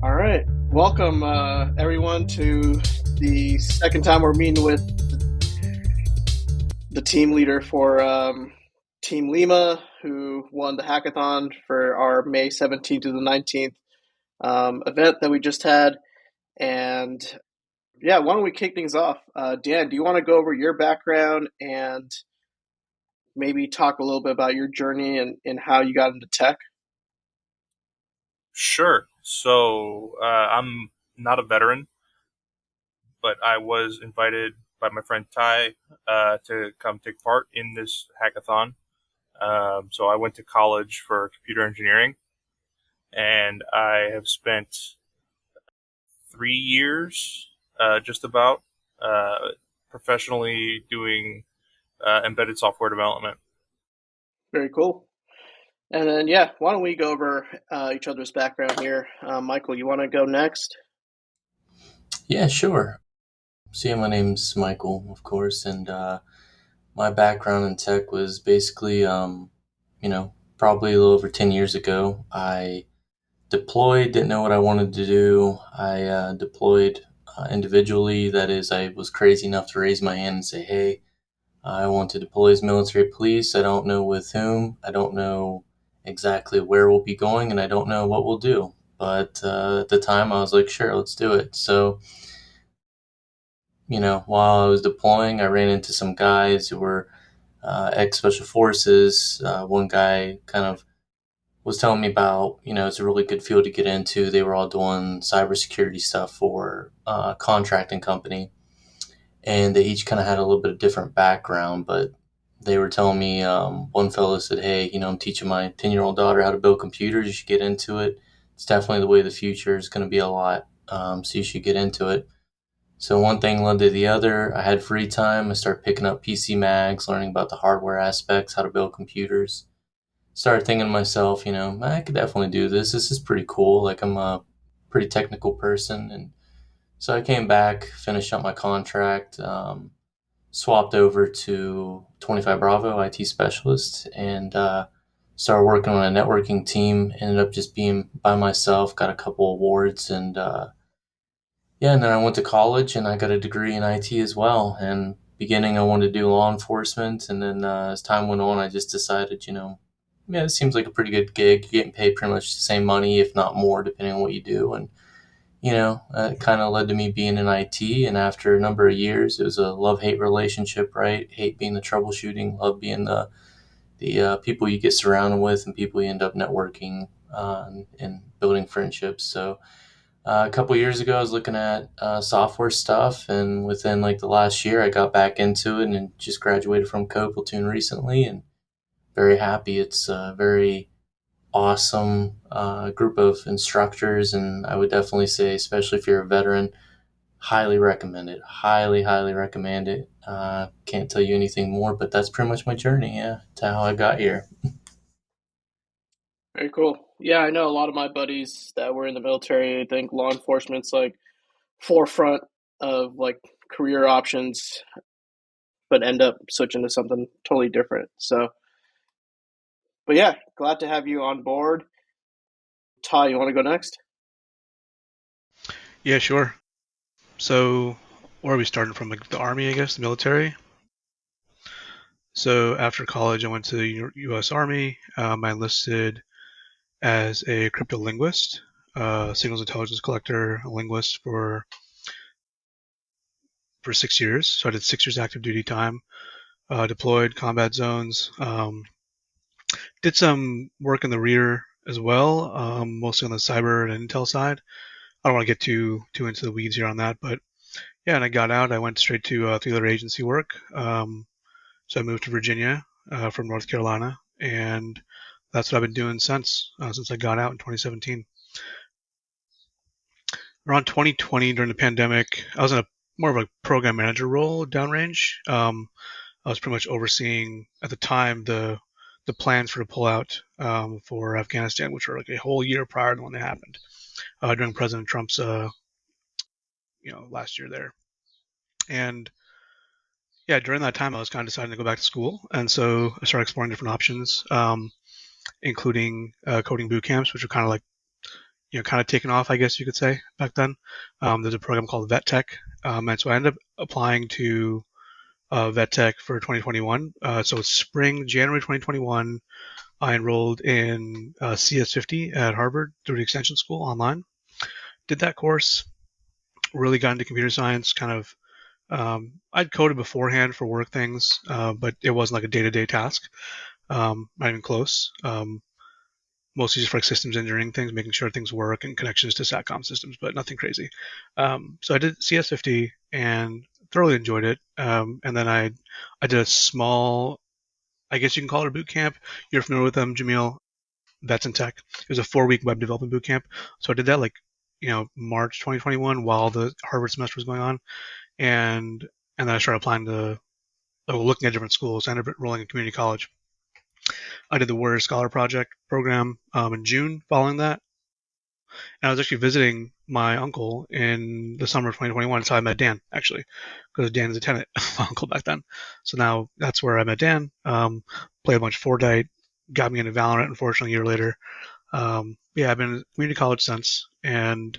All right. Welcome, everyone, to the second time we're meeting with the team leader for Team Lima, who won the hackathon for our May 17th to the 19th event that we just had. And yeah, why don't we kick things off? Dan, do you want to go over your background and maybe talk a little bit about your journey and how you got into tech? Sure. I'm not a veteran, but I was invited by my friend Ty to come take part in this hackathon. So I went to college for computer engineering, and I have spent 3 years, just about, uh, professionally doing embedded software development. Very cool. And then, yeah, why don't we go over each other's background here? Michael, you want to go next? Yeah, sure. So yeah, my name's Michael, of course, and my background in tech was basically, probably a little over 10 years ago. I deployed, didn't know what I wanted to do. I deployed individually. That is, I was crazy enough to raise my hand and say, hey, I want to deploy as military police. I don't know with whom. I don't know exactly where we'll be going, and I don't know what we'll do. But at the time, I was like, sure, let's do it. So while I was deploying, I ran into some guys who were ex special forces. One guy kind of was telling me about, it's a really good field to get into. They were all doing cybersecurity stuff for a contracting company, and they each kind of had a little bit of different background, but they were telling me, one fellow said, hey, I'm teaching my 10-year-old daughter how to build computers. You should get into it. It's definitely the way of the future. It's going to be a lot. So you should get into it. So one thing led to the other. I had free time. I started picking up PC mags, learning about the hardware aspects, how to build computers. Started thinking to myself, I could definitely do this. This is pretty cool. Like I'm a pretty technical person, and so I came back, finished up my contract, swapped over to 25 Bravo IT specialist, and started working on a networking team. Ended up just being by myself. Got a couple awards, and yeah, and then I went to college and I got a degree in IT as well. And beginning, I wanted to do law enforcement, and then as time went on, I just decided, yeah, it seems like a pretty good gig. You're getting paid pretty much the same money, if not more, depending on what you do. And it kind of led to me being in IT. And after a number of years, it was a love-hate relationship, right? Hate being the troubleshooting, love being the people you get surrounded with and people you end up networking and building friendships. So a couple years ago, I was looking at software stuff, and within like the last year, I got back into it and just graduated from Code Platoon recently, and very happy. It's a very awesome group of instructors, and I would definitely say, especially if you're a veteran, highly recommend it. Highly, highly recommend it. Can't tell you anything more, but that's pretty much my journey, yeah, to how I got here. Very cool. Yeah, I know a lot of my buddies that were in the military. I think law enforcement's like forefront of like career options, but end up switching to something totally different. So, but yeah, glad to have you on board. Ty, you want to go next? Yeah, sure. So, where are we starting from? Like the army, I guess, the military. So after college, I went to the U.S. Army. I enlisted as a cryptolinguist, signals intelligence collector, a linguist for 6 years. So I did 6 years active duty time. Deployed combat zones. Did some work in the rear as well, mostly on the cyber and intel side. I don't want to get too into the weeds here on that, but yeah. And I got out. I went straight to the other agency work. So I moved to Virginia from North Carolina, and that's what I've been doing since I got out in 2017. Around 2020, during the pandemic, I was in a more of a program manager role downrange. I was pretty much overseeing at the time the plans for the pullout for Afghanistan, which were like a whole year prior to when they happened during President Trump's last year there. And yeah, during that time, I was kind of deciding to go back to school, and so I started exploring different options. Including coding boot camps, which are kind of like kind of taken off, I guess you could say, back then. There's a program called Vet Tech, and so I ended up applying to Vet Tech for 2021. So it's spring, January 2021. I enrolled in CS50 at Harvard through the Extension School online. Did that course, really got into computer science. Kind of, I'd coded beforehand for work things, but it wasn't like a day-to-day task. Not even close. Mostly just for like systems engineering things, making sure things work and connections to SATCOM systems, but nothing crazy. So I did CS50 and thoroughly enjoyed it. And then I did a small, I guess you can call it a boot camp. You're familiar with them, Jamil? That's in tech. It was a 4 week web development boot camp. So I did that like, March 2021 while the Harvard semester was going on. And and then I started applying to, looking at different schools. I ended up enrolling in community college. I did the Warrior Scholar Project program in June following that. And I was actually visiting my uncle in the summer of 2021. So I met Dan, actually, because Dan is a tenant of my uncle back then. So now that's where I met Dan. Played a bunch of Fortnite, got me into Valorant, unfortunately, a year later. Yeah, I've been in community college since, and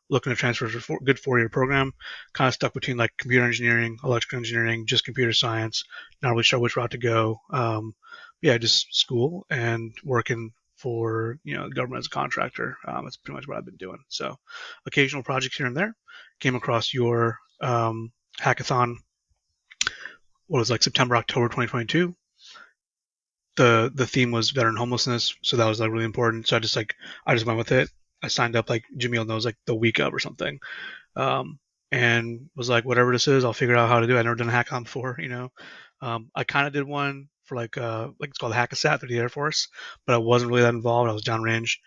looking to transfer for a good 4 year program. Kind of stuck between like computer engineering, electrical engineering, just computer science. Not really sure which route to go. Yeah, just school and working for the government as a contractor. That's pretty much what I've been doing. So, occasional projects here and there. Came across your hackathon. What was it, like September, October 2022. The theme was veteran homelessness, so that was like really important. So I just went with it. I signed up like Jamil knows like the week of or something, um, and was like whatever this is, I'll figure out how to do it. I never done a hackathon before. I kind of did one for like it's called Hackasat through the Air Force, but I wasn't really that involved. I was downrange,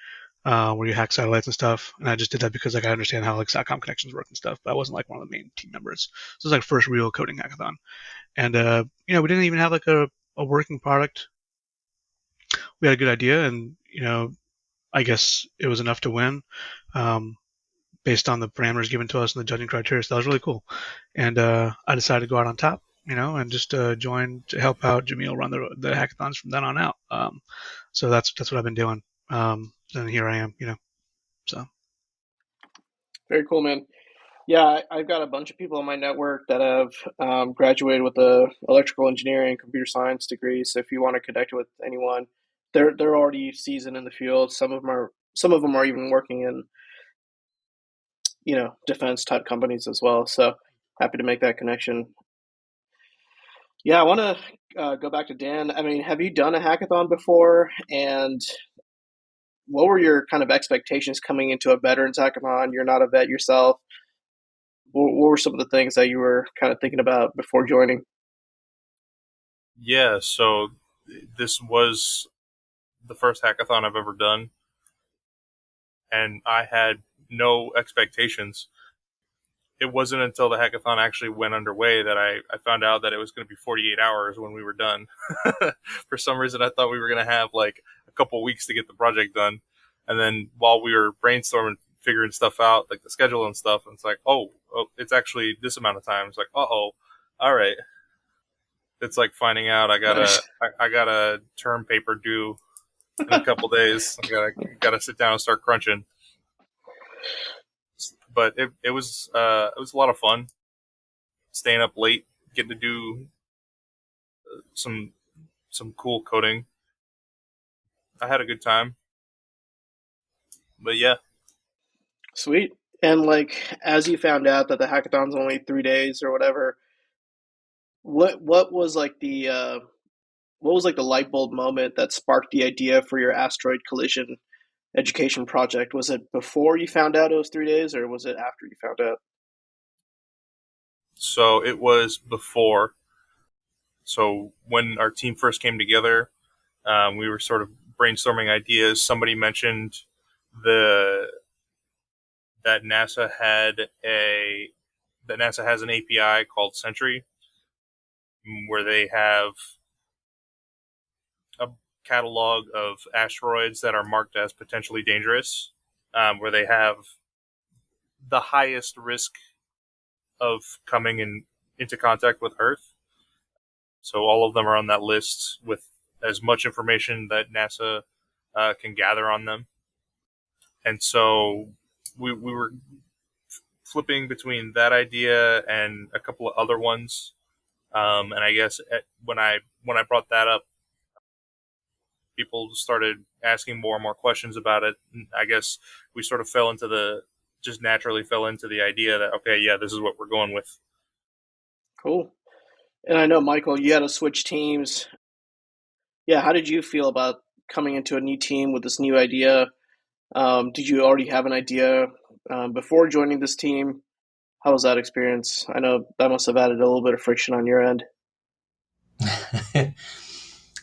where you hack satellites and stuff, and I just did that because like I understand how like SATCOM connections work and stuff, but I wasn't like one of the main team members. So it was like first real coding hackathon, and we didn't even have like a working product. We had a good idea, and I guess it was enough to win, um, based on the parameters given to us and the judging criteria. So that was really cool, and I decided to go out on top, and just join to help out Jamil run the hackathons from then on out. So that's what I've been doing, and here I am. So Very cool, man. Yeah, I've got a bunch of people in my network that have graduated with a electrical engineering, computer science degree. So if you want to connect with anyone, they're already seasoned in the field. Some of them are even working in defense type companies as well. So happy to make that connection. Yeah, I want to go back to Dan. I mean, have you done a hackathon before? And what were your kind of expectations coming into a veterans hackathon? You're not a vet yourself. What were some of the things that you were kind of thinking about before joining? Yeah, so this was the first hackathon I've ever done, and I had no expectations. It wasn't until the hackathon actually went underway that I found out that it was going to be 48 hours when we were done. For some reason, I thought we were going to have like a couple of weeks to get the project done. And then while we were brainstorming, figuring stuff out, like the schedule and stuff, and it's like, oh, it's actually this amount of time. It's like, all right. It's like finding out Nice. I got a term paper due in a couple days. I gotta sit down and start crunching. But it was a lot of fun staying up late, getting to do some some cool coding. I had a good time. But yeah, Sweet. And like as you found out that the hackathon's only 3 days or whatever, what was like the light bulb moment that sparked the idea for your asteroid collision education project? Was it before you found out it was 3 days, or was it after you found out? so it was before. So when our team first came together, we were sort of brainstorming ideas. Somebody mentioned the that NASA had a that NASA has an API called Sentry, where they have a catalog of asteroids that are marked as potentially dangerous, where they have the highest risk of coming into contact with Earth. So all of them are on that list with as much information that NASA can gather on them. And so we were flipping between that idea and a couple of other ones. And I guess when I brought that up, people started asking more and more questions about it. And I guess we sort of just naturally fell into the idea that, okay, yeah, this is what we're going with. Cool. And I know, Michael, you had to switch teams. Yeah, how did you feel about coming into a new team with this new idea? Did you already have an idea before joining this team? How was that experience? I know that must have added a little bit of friction on your end.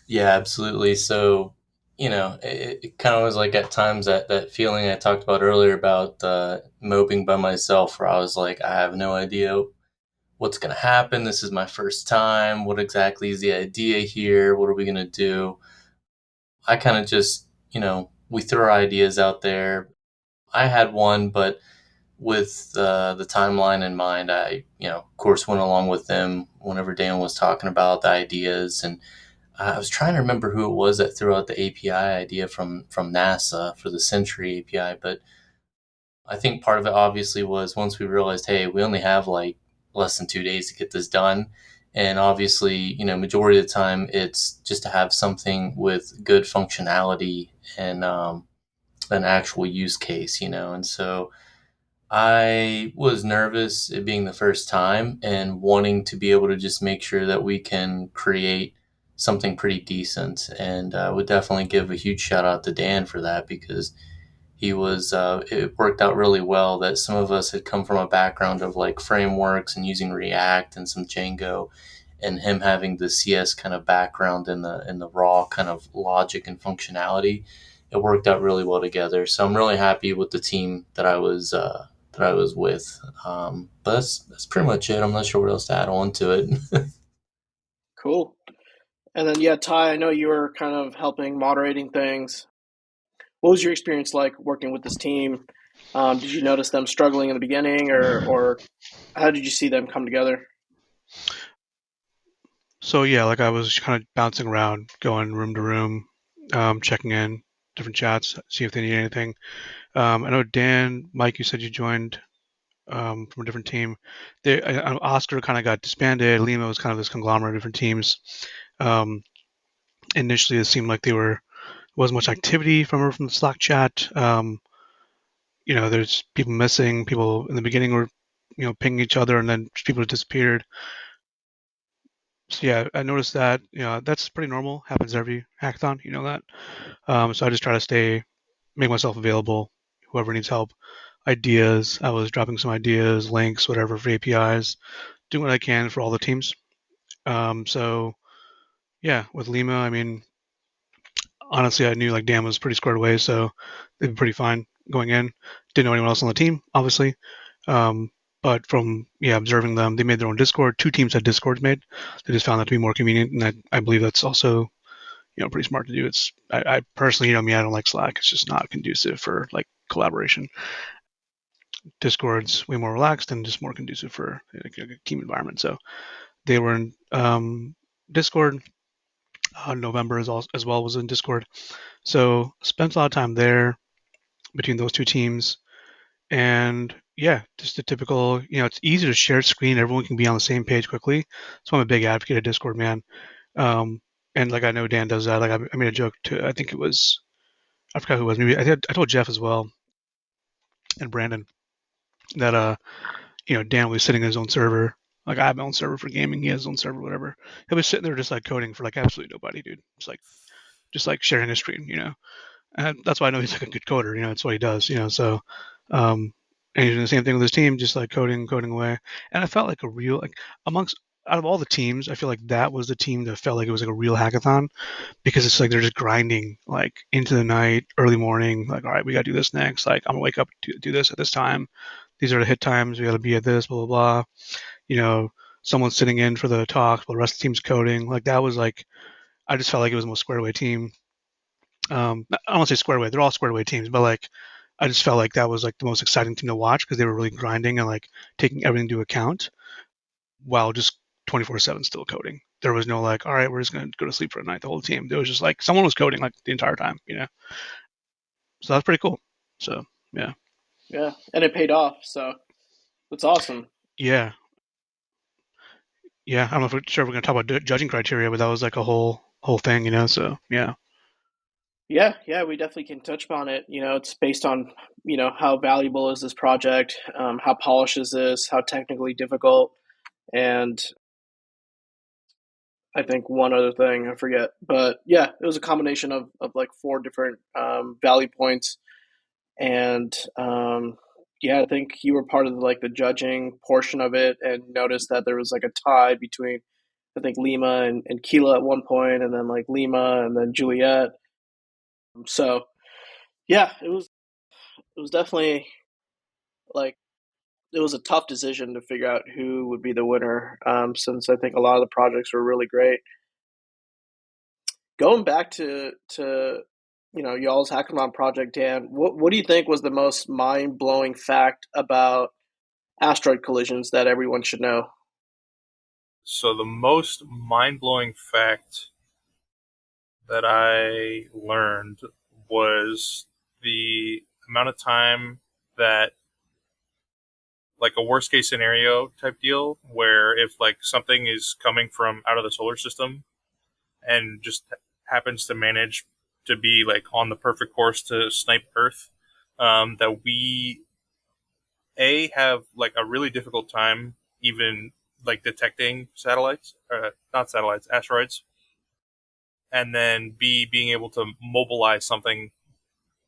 Yeah, absolutely. So, it kind of was like at times that feeling I talked about earlier about moping by myself, where I was like, I have no idea what's going to happen. This is my first time. What exactly is the idea here? What are we going to do? I kind of just, we threw our ideas out there. I had one, but with the timeline in mind, I, of course, went along with them whenever Dan was talking about the ideas. And I was trying to remember who it was that threw out the API idea from NASA for the Sentry API, but I think part of it obviously was once we realized, hey, we only have like less than 2 days to get this done. And obviously, majority of the time it's just to have something with good functionality and an actual use case, And so I was nervous it being the first time and wanting to be able to just make sure that we can create something pretty decent. And I would definitely give a huge shout out to Dan for that because it worked out really well that some of us had come from a background of like frameworks and using React and some Django, and him having the CS kind of background in the raw kind of logic and functionality. It worked out really well together. So I'm really happy with the team that I was with. But that's pretty much it. I'm not sure what else to add on to it. Cool. And then, yeah, Ty, I know you were kind of helping moderating things. What was your experience like working with this team? Did you notice them struggling in the beginning, or how did you see them come together? So yeah, like I was kind of bouncing around, going room to room, checking in different chats, see if they need anything. I know Dan, Mike, you said you joined from a different team. Oscar kind of got disbanded. Lima was kind of this conglomerate of different teams. Um, Initially, it seemed like wasn't much activity from the Slack chat. There's people missing. People in the beginning were, pinging each other, and then people disappeared. So yeah, I noticed that. That's pretty normal. Happens every hackathon. You know that. So I just try to make myself available. Whoever needs help, ideas. I was dropping some ideas, links, whatever for APIs, doing what I can for all the teams. So yeah, with Lima, I mean, honestly, I knew like Dan was pretty squared away, so they'd be pretty fine going in. Didn't know anyone else on the team, obviously. Um, but from observing them, they made their own Discord. Two teams had Discords made. They just found that to be more convenient, and I believe that's also pretty smart to do. I personally, me, I don't like Slack. It's just not conducive for like collaboration. Discord's way more relaxed and just more conducive for like, a team environment. So they were in Discord. November as well was in Discord. So spent a lot of time there between those two teams. And yeah, just the typical, it's easy to share screen. Everyone can be on the same page quickly. So I'm a big advocate of Discord, man. Um, and like I know Dan does that. Like I made a joke to, I think it was, I forgot who it was. Maybe I told Jeff as well and Brandon that Dan was sitting in his own server. Like I have my own server for gaming, he has his own server, whatever. He was sitting there just like coding for like absolutely nobody, dude. Just like sharing his screen, And that's why I know he's like a good coder. That's what he does. Um, and he's doing the same thing with his team, just like coding away. And I felt like a real like amongst out of all the teams, I feel like that was the team that felt like it was like a real hackathon because it's like they're just grinding like into the night, early morning. Like, all right, we got to do this next. Like, I'm gonna wake up to do this at this time. These are the hit times. We got to be at this. Blah blah blah. You know, Someone's sitting in for the talk, while the rest of the team's coding. Like that was like I just felt like it was the most squared away team. I don't want to say squared away; they're all squared away teams, but like I just felt like that was like the most exciting team to watch because they were really grinding and like taking everything into account while just 24/7 still coding. There was no like, all right, we're just gonna go to sleep for a night. The whole team. There was just like someone was coding like the entire time. So that's pretty cool. So yeah, Yeah, and it paid off. So it's awesome. yeah, yeah. I don't know if we're sure if we're gonna talk about judging criteria, but that was like a whole thing, you know. So yeah, Yeah, yeah, we definitely can touch upon it. It's based on, how valuable is this project, how polished is this, how technically difficult, and I think one other thing I forget. But yeah, it was a combination of like four different value points, and yeah, I think you were part of like the judging portion of it, and noticed that there was like a tie between I think Lima and Keela at one point, and then like Lima and then Juliet. So yeah, it was definitely like it was a tough decision to figure out who would be the winner, since I think a lot of the projects were really great. Going back to y'all's hackathon project, Dan, what do you think was the most mind blowing fact about asteroid collisions that everyone should know? So the most mind blowing fact that I learned was the amount of time that, like, a worst case scenario type deal, where if like something is coming from out of the solar system and just happens to manage to be like on the perfect course to snipe Earth, that we have like a really difficult time even like detecting satellites, not satellites, asteroids, and then B, being able to mobilize something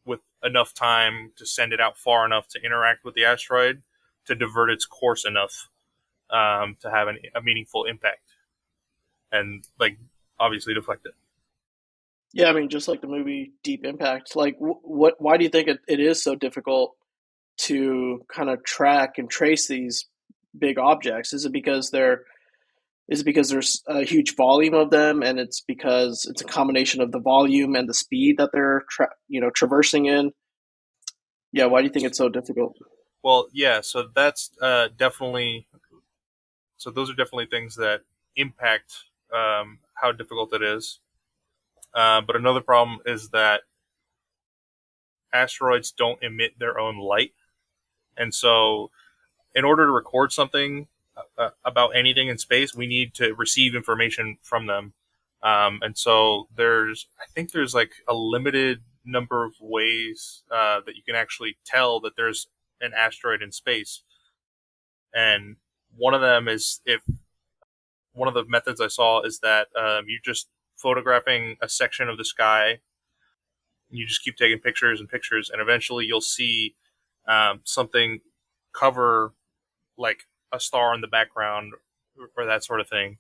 with enough time to send it out far enough to interact with the asteroid to divert its course enough, to have a meaningful impact and like obviously deflect it. Yeah, I mean, just like the movie Deep Impact, like what? Why do you think it is so difficult to kind of track and trace these big objects? Is it because there's a huge volume of them, and it's because it's a combination of the volume and the speed that they're traversing in? Yeah, why do you think it's so difficult? Well, yeah, so that's definitely, so those are definitely things that impact how difficult it is. But another problem is that asteroids don't emit their own light, and so in order to record something about anything in space, we need to receive information from them. And so I think there's like a limited number of ways that you can actually tell that there's an asteroid in space. And one of them is if one of the methods I saw is that you're just photographing a section of the sky. You just keep taking pictures and pictures, and eventually you'll see something cover like a star in the background or that sort of thing.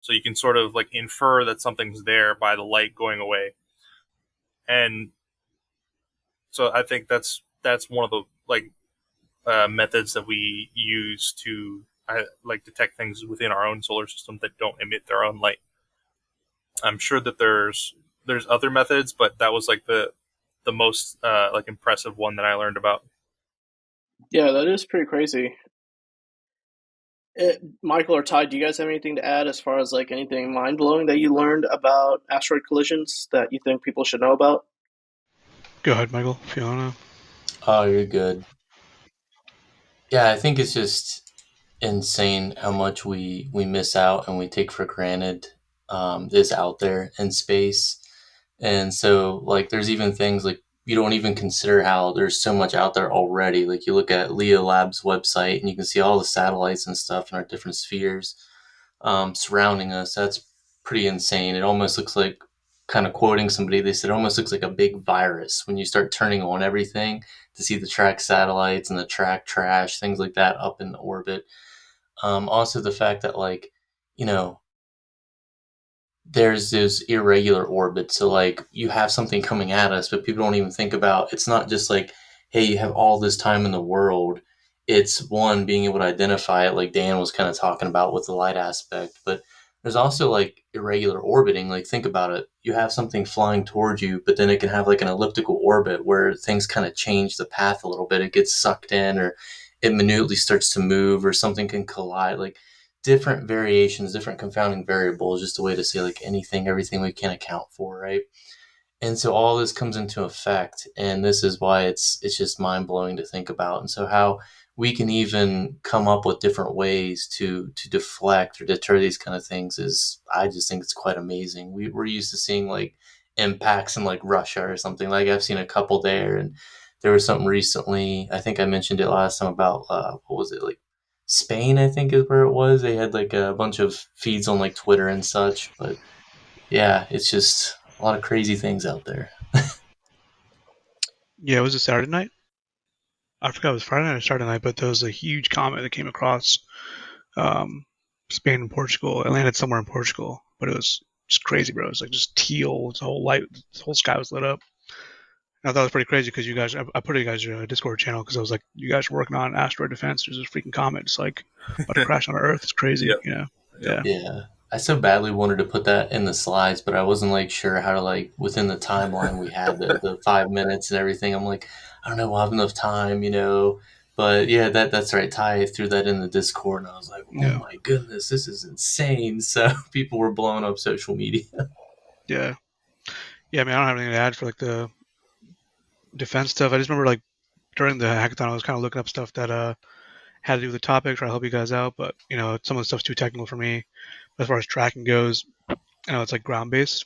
So you can sort of like infer that something's there by the light going away. And so I think that's one of the like methods that we use to like detect things within our own solar system that don't emit their own light. I'm sure that there's other methods, but that was like the most like impressive one that I learned about. Yeah, that is pretty crazy. Michael or Ty, do you guys have anything to add as far as like anything mind blowing that you learned about asteroid collisions that you think people should know about? go ahead, Michael, if you wanna. Oh, you're good. Yeah, I think it's just insane how much we miss out and we take for granted is out there in space. And so, like, there's even things like you don't even consider how there's so much out there already. Like, you look at Leo Labs website and you can see all the satellites and stuff in our different spheres surrounding us. That's pretty insane. It almost looks like, kind of quoting somebody, they said it almost looks like a big virus when you start turning on everything to see the track satellites and the track trash, things like that up in orbit. Also, the fact that, like, you know, there's this irregular orbit. So, like, you have something coming at us, but people don't even think about it's not just like, hey, you have all this time in the world. It's one, being able to identify it, like Dan was kind of talking about with the light aspect. But there's also like irregular orbiting. Like, think about it. You have something flying towards you, but then it can have like an elliptical orbit where things kind of change the path a little bit. It gets sucked in, or it minutely starts to move, or something can collide. Like, different variations, different confounding variables, just a way to say like anything, everything we can account for, right? And so all this comes into effect, and this is why it's just mind blowing to think about. And so how we can even come up with different ways to deflect or deter these kind of things is, I just think it's quite amazing. We're used to seeing like impacts in like Russia or something. Like I've seen a couple there, and there was something recently. I think I mentioned it last time about what was it, like Spain? I think is where it was. They had like a bunch of feeds on like Twitter and such, but yeah, it's just a lot of crazy things out there. Yeah, it was a Saturday night. I forgot it was Friday night or Saturday night, but there was a huge comet that came across um, Spain and Portugal. It landed somewhere in Portugal, but it was just crazy, bro. It was like just teal. The whole light, the whole sky was lit up. And I thought it was pretty crazy because you guys, I put it in you guys' Discord channel because I was like, you guys are working on asteroid defense. There's this freaking comet. It's like about to crash on our Earth. It's crazy, Yep. you know? Yep. Yeah, Yeah. I so badly wanted to put that in the slides, but I wasn't like sure how to like within the timeline we had the 5 minutes and everything. I'm like, I don't know, we'll have enough time, you know. But yeah, that's right. Ty threw that in the Discord, and I was like, oh yeah, my goodness, this is insane. So people were blowing up social media. yeah, yeah. I mean, I don't have anything to add for like the defense stuff. I just remember like during the hackathon, I was kind of looking up stuff that had to do with the topic, trying to help you guys out. But you know, some of the stuff's too technical for me. As far as tracking goes, you know, it's like ground based.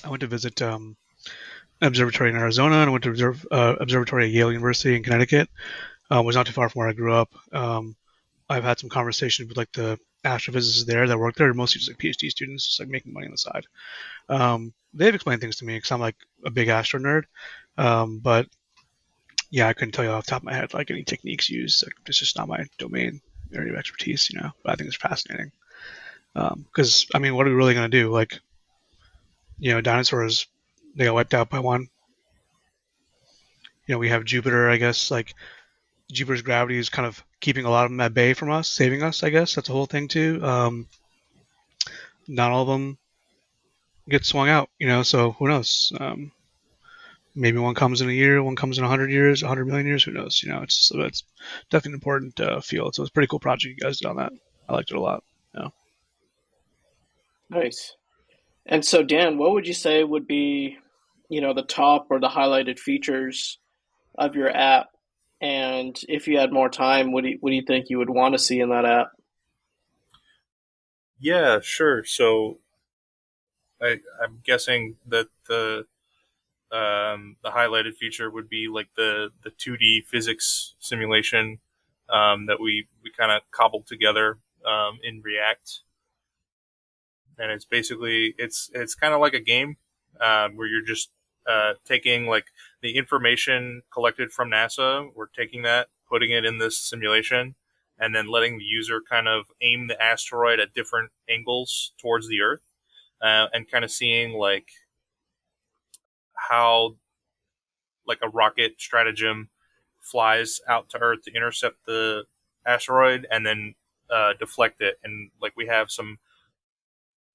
I went to visit an observatory in Arizona, and I went to observatory at Yale University in Connecticut. Was not too far from where I grew up. I've had some conversations with like the astrophysicists there that work there, mostly just like PhD students, just like making money on the side. They've explained things to me because I'm like a big astro nerd. But yeah, I couldn't tell you off the top of my head like any techniques used. Like, it's just not my domain area of expertise, you know. But I think it's fascinating because I mean, what are we really going to do? Like, you know, dinosaurs they got wiped out by one. You know, we have Jupiter, I guess. Like Jupiter's gravity is kind of keeping a lot of them at bay from us, saving us. I guess that's the whole thing too. Not all of them get swung out, you know. So who knows? Maybe one comes in a year, one comes in 100 years, 100 million years. Who knows? You know, it's definitely an important field. So it's a pretty cool project you guys did on that. I liked it a lot. Yeah. Nice. And so, Dan, what would you say would be, the top or the highlighted features of your app? And if you had more time, what do you think you would want to see in that app? Yeah, sure. So I'm guessing that the highlighted feature would be like the 2D physics simulation that we kind of cobbled together in React, and it's basically it's kind of like a game where you're just taking like the information collected from NASA. We're taking that, putting it in this simulation, and then letting the user kind of aim the asteroid at different angles towards the Earth, and kind of seeing like how like a rocket stratagem flies out to Earth to intercept the asteroid and then deflect it. And like we have some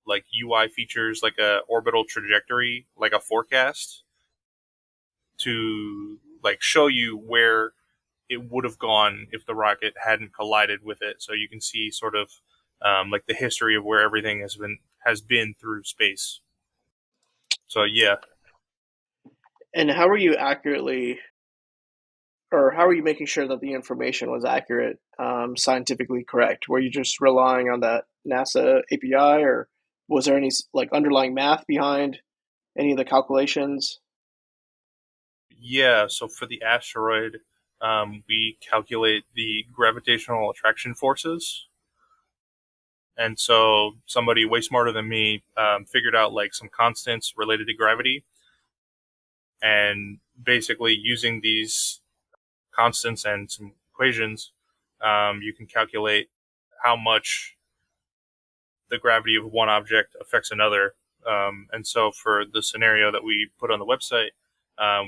like UI features, like a orbital trajectory, like a forecast to like show you where it would have gone if the rocket hadn't collided with it. So you can see sort of like the history of where everything has been through space. So yeah, And how are you accurately, or how are you making sure that the information was accurate, scientifically correct? Were you just relying on that NASA API, or was there any like underlying math behind any of the calculations? yeah. So for the asteroid, we calculate the gravitational attraction forces. And so somebody way smarter than me figured out like some constants related to gravity, and basically using these constants and some equations, you can calculate how much the gravity of one object affects another. And so for the scenario that we put on the website,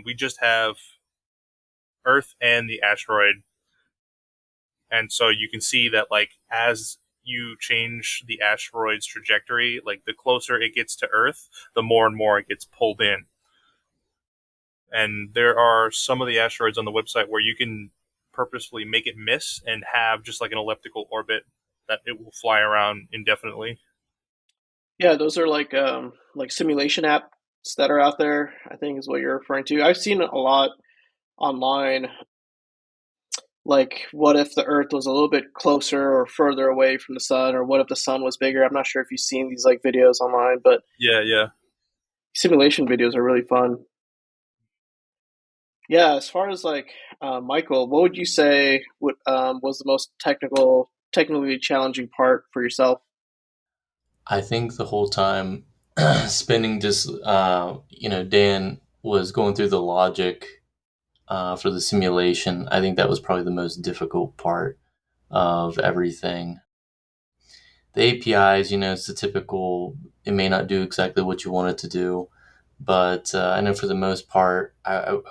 we just have Earth and the asteroid. And so you can see that like as you change the asteroid's trajectory, like the closer it gets to Earth, the more and more it gets pulled in. And there are some of the asteroids on the website where you can purposefully make it miss and have just like an elliptical orbit that it will fly around indefinitely. Yeah, those are like simulation apps that are out there, I think is what you're referring to. I've seen a lot online, like what if the Earth was a little bit closer or further away from the sun, or what if the sun was bigger? I'm not sure if you've seen these like videos online, but Yeah, yeah. simulation videos are really fun. Yeah, as far as like Michael, what would you say was the most technically challenging part for yourself? I think the whole time spending just, Dan was going through the logic for the simulation. I think that was probably the most difficult part of everything. The APIs, it's the typical, it may not do exactly what you want it to do. But I know for the most part, it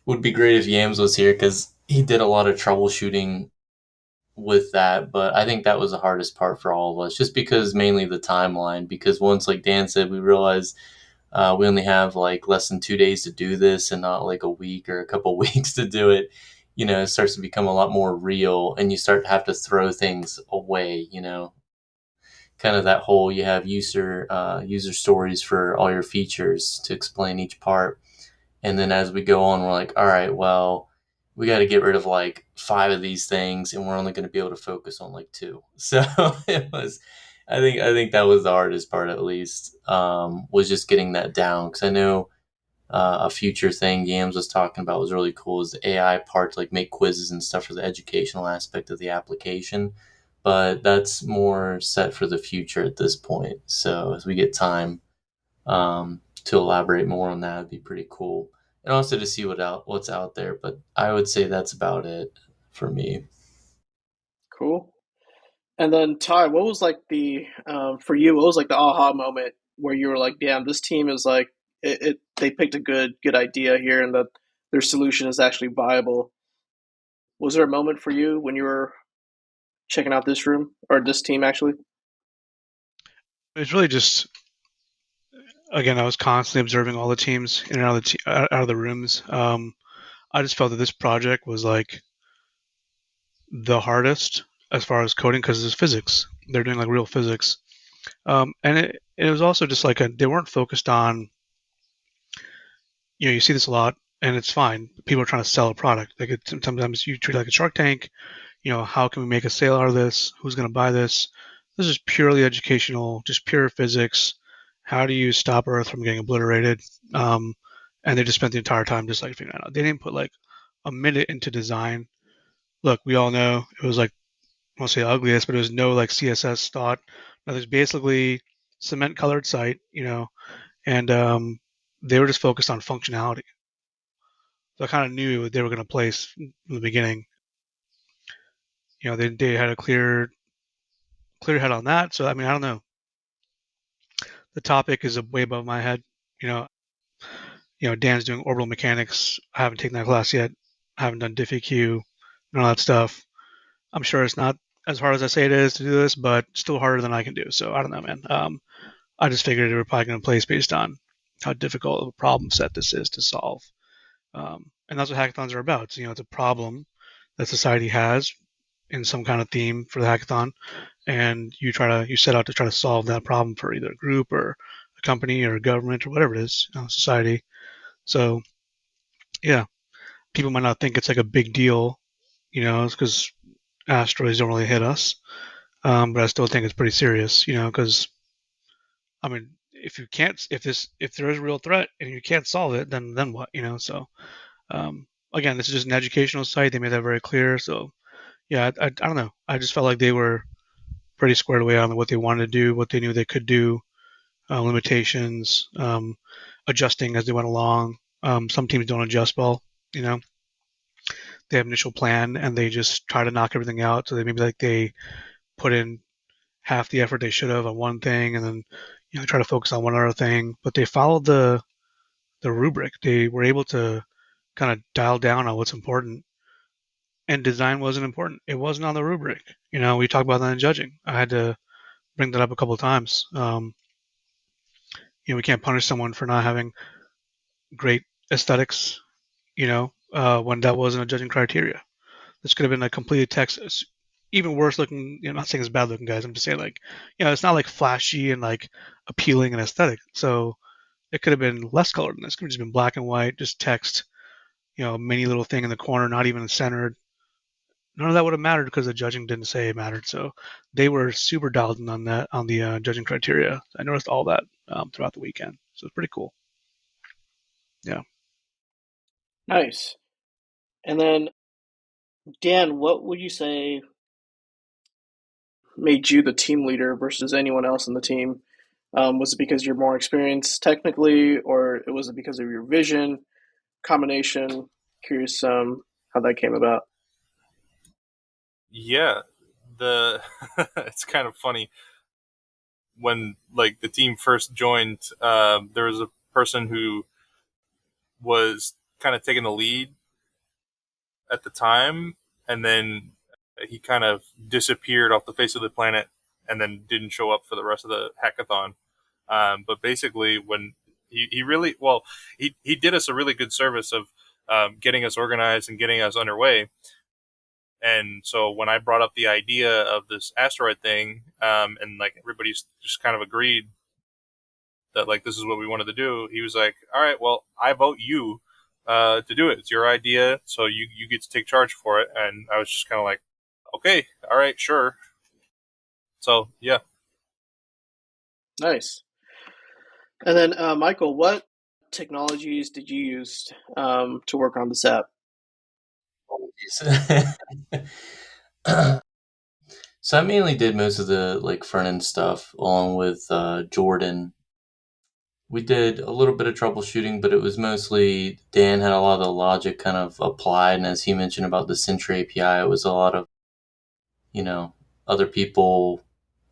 would be great if Yams was here because he did a lot of troubleshooting with that. But I think that was the hardest part for all of us, just because mainly the timeline. Because once, like Dan said, we realized we only have like less than 2 days to do this and not like a week or a couple weeks to do it. It starts to become a lot more real and you start to have to throw things away, kind of that whole you have user stories for all your features to explain each part. And then as we go on, we're like, all right, well, we got to get rid of like five of these things, and we're only going to be able to focus on like two. So it was, I think that was the hardest part, at least, was just getting that down. Because I know a future thing Yams was talking about was really cool is the AI part to like make quizzes and stuff for the educational aspect of the application. But that's more set for the future at this point. So as we get time, to elaborate more on that would be pretty cool. And also to see what's out there. But I would say that's about it for me. Cool. And then Ty, what was like the for you? What was like the aha moment where you were like, "Damn, this team is like it they picked a good idea here, and that their solution is actually viable." Was there a moment for you when you were checking out this room or this team actually? It's really just, again, I was constantly observing all the teams in and out of out of the rooms. I just felt that this project was like the hardest as far as coding because it's physics. They're doing like real physics, and it was also just like they weren't focused on. You see this a lot, and it's fine. People are trying to sell a product. Like sometimes you treat it like a Shark Tank. How can we make a sale out of this? Who's going to buy this? This is purely educational, just pure physics. How do you stop Earth from getting obliterated? Um, and they just spent the entire time just like figuring it out. They didn't put like a minute into design. Look, we all know it was like, I won't say ugliest, but it was no like CSS thought. Now there's basically cement colored site, and they were just focused on functionality. So I kind of knew they were going to place from the beginning. They had a clear head on that. So I mean, I don't know. The topic is way above my head. You know, Dan's doing orbital mechanics. I haven't taken that class yet. I haven't done DiffyQ and all that stuff. I'm sure it's not as hard as I say it is to do this, but still harder than I can do. So I don't know, man. I just figured they were probably going to place based on how difficult of a problem set this is to solve. And that's what hackathons are about. So, it's a problem that society has in some kind of theme for the hackathon, and you set out to try to solve that problem for either a group or a company or a government or whatever it is, society. So yeah, people might not think it's like a big deal, because asteroids don't really hit us, but I still think it's pretty serious, because I mean, if there is a real threat and you can't solve it, then what, So again, this is just an educational site. They made that very clear. So yeah, I don't know. I just felt like they were pretty squared away on what they wanted to do, what they knew they could do, limitations, adjusting as they went along. Some teams don't adjust well. You know, they have an initial plan and they just try to knock everything out. So they put in half the effort they should have on one thing, and then try to focus on one other thing. But they followed the rubric. They were able to kind of dial down on what's important. And design wasn't important. It wasn't on the rubric. We talked about that in judging. I had to bring that up a couple of times. We can't punish someone for not having great aesthetics, when that wasn't a judging criteria. This could have been a completed text, even worse looking. I'm not saying it's bad looking, guys. I'm just saying, like, it's not like flashy and like appealing and aesthetic. So It could have been less colored than this. It could have just been black and white, just text, mini little thing in the corner, not even centered. None of that would have mattered because the judging didn't say it mattered. So they were super dialed in on that, on the judging criteria. I noticed all that throughout the weekend. So it's pretty cool. Yeah. Nice. And then, Dan, what would you say made you the team leader versus anyone else in the team? Was it because you're more experienced technically, or was it because of your vision combination? Curious how that came about. Yeah, the it's kind of funny when like the team first joined. There was a person who was kind of taking the lead at the time, and then he kind of disappeared off the face of the planet, and then didn't show up for the rest of the hackathon. But basically, when he really well, he did us a really good service of getting us organized and getting us underway. And so when I brought up the idea of this asteroid thing, and like everybody's just kind of agreed that like this is what we wanted to do, he was like, "All right, well, I vote you to do it. It's your idea, so you get to take charge for it." And I was just kind of like, "Okay, all right, sure." So yeah, Nice. And then, Michael, what technologies did you use to work on this app? So I mainly did most of the like front end stuff along with Jordan. We did a little bit of troubleshooting, but it was mostly Dan had a lot of the logic kind of applied, and as he mentioned about the Sentry API, it was a lot of you know other people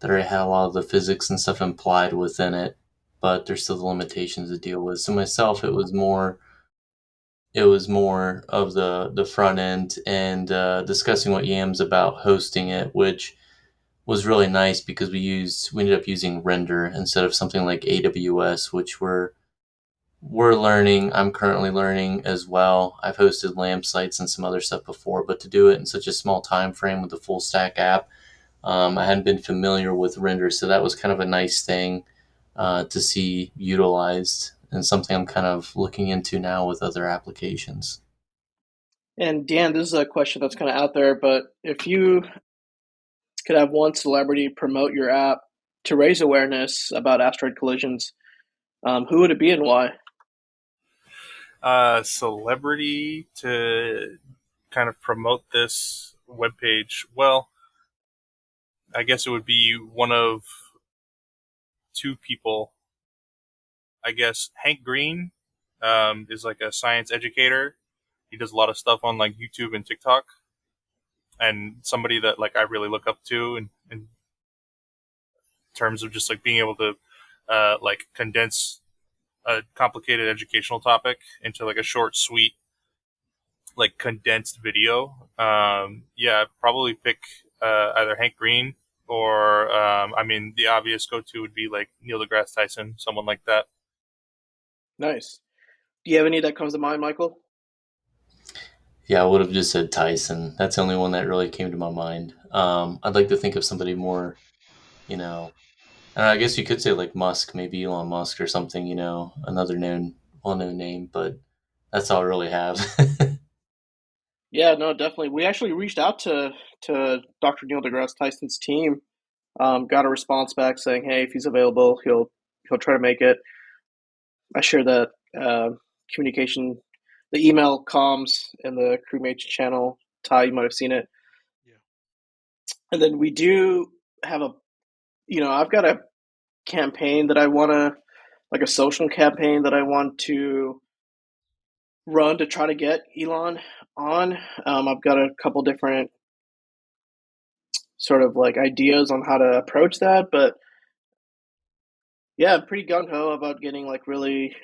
that already had a lot of the physics and stuff implied within it, but there's still the limitations to deal with. So myself, it was more of the front end and discussing what Yams about hosting it, which was really nice because we ended up using Render instead of something like AWS, which we're learning. I'm currently learning as well. I've hosted LAMP sites and some other stuff before, but to do it in such a small time frame with a full stack app, I hadn't been familiar with Render, so that was kind of a nice thing to see utilized and something I'm kind of looking into now with other applications. And Dan, this is a question that's kind of out there, but if you could have one celebrity promote your app to raise awareness about asteroid collisions, who would it be and why? celebrity to kind of promote this webpage. Well, I guess it would be one of two people. I guess Hank Green is like a science educator. He does a lot of stuff on like YouTube and TikTok, and somebody that like I really look up to in terms of just like being able to like condense a complicated educational topic into like a short, sweet, like condensed video. Yeah, I'd probably pick either Hank Green or I mean the obvious go-to would be like Neil deGrasse Tyson, someone like that. Nice. Do you have any that comes to mind, Michael? Yeah, I would have just said Tyson. That's the only one that really came to my mind. I'd like to think of somebody more, you know, and I guess you could say like Musk, maybe Elon Musk or something, another well-known name, but that's all I really have. Yeah, no, definitely. We actually reached out to Dr. Neil deGrasse Tyson's team. Got a response back saying, "Hey, if he's available, he'll try to make it." I share that communication, the email comms in the crewmates channel. Ty, you might have seen it. Yeah. And then we do have I've got a campaign that I want to, like a social campaign that I want to run to try to get Elon on. I've got a couple different sort of like ideas on how to approach that, but yeah, I'm pretty gung ho about getting like really,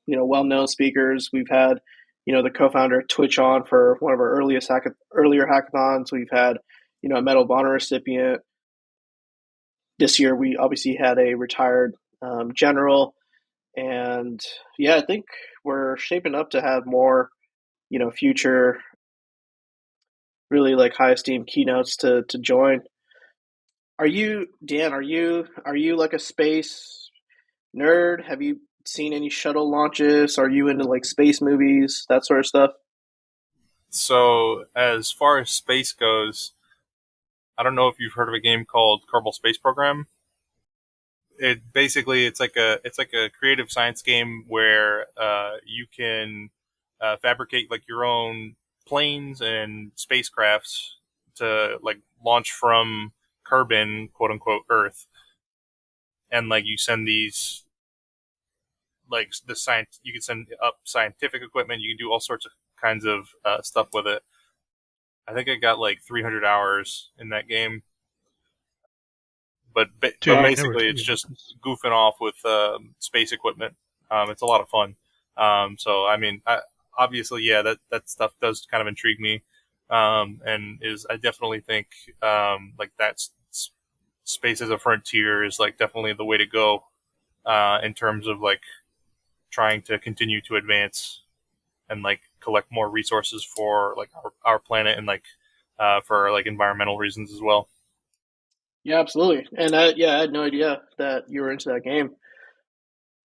well known speakers. We've had, the co-founder of Twitch on for one of our earlier hackathons. We've had, a Medal of Honor recipient. This year, we obviously had a retired general, and yeah, I think we're shaping up to have more, future really like high esteemed keynotes to join. Are you Dan? Are you like a space nerd? Have you seen any shuttle launches? Are you into like space movies, that sort of stuff? So as far as space goes, I don't know if you've heard of a game called Kerbal Space Program. It basically it's like a creative science game where you can fabricate like your own planes and spacecrafts to like launch from Kerbin, quote unquote, Earth, and like you send these like the science. You can send up scientific equipment. You can do all sorts of kinds of stuff with it. I think I got like 300 hours in that game, but Dude, Wow. you never basically told it's me about just this. goofing off with space equipment. It's a lot of fun. So I mean, obviously, yeah, that stuff does kind of intrigue me, and is I definitely think like that's space as a frontier is like definitely the way to go in terms of like trying to continue to advance and like collect more resources for like our planet and like for like environmental reasons as well. Yeah, absolutely. And yeah, I had no idea that you were into that game.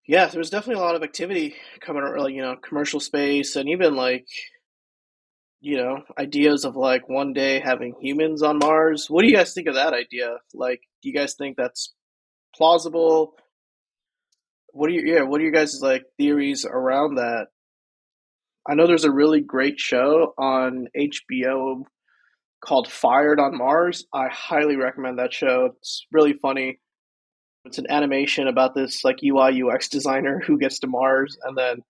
Yeah, there was definitely a lot of activity coming out, like, commercial space and even like, ideas of like one day having humans on Mars. What do you guys think of that idea? Like, do you guys think that's plausible? What are your guys' like theories around that? I know there's a really great show on HBO called Fired on Mars. I highly recommend that show. It's really funny. It's an animation about this like UI UX designer who gets to Mars and then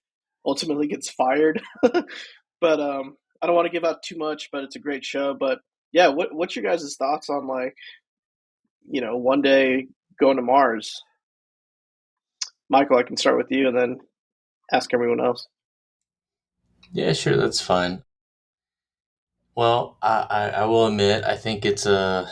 ultimately gets fired. But I don't want to give out too much, but it's a great show. But yeah, what's your guys' thoughts on like, one day going to Mars? Michael, I can start with you and then ask everyone else. Yeah, sure, that's fine. Well, I will admit, I think it's an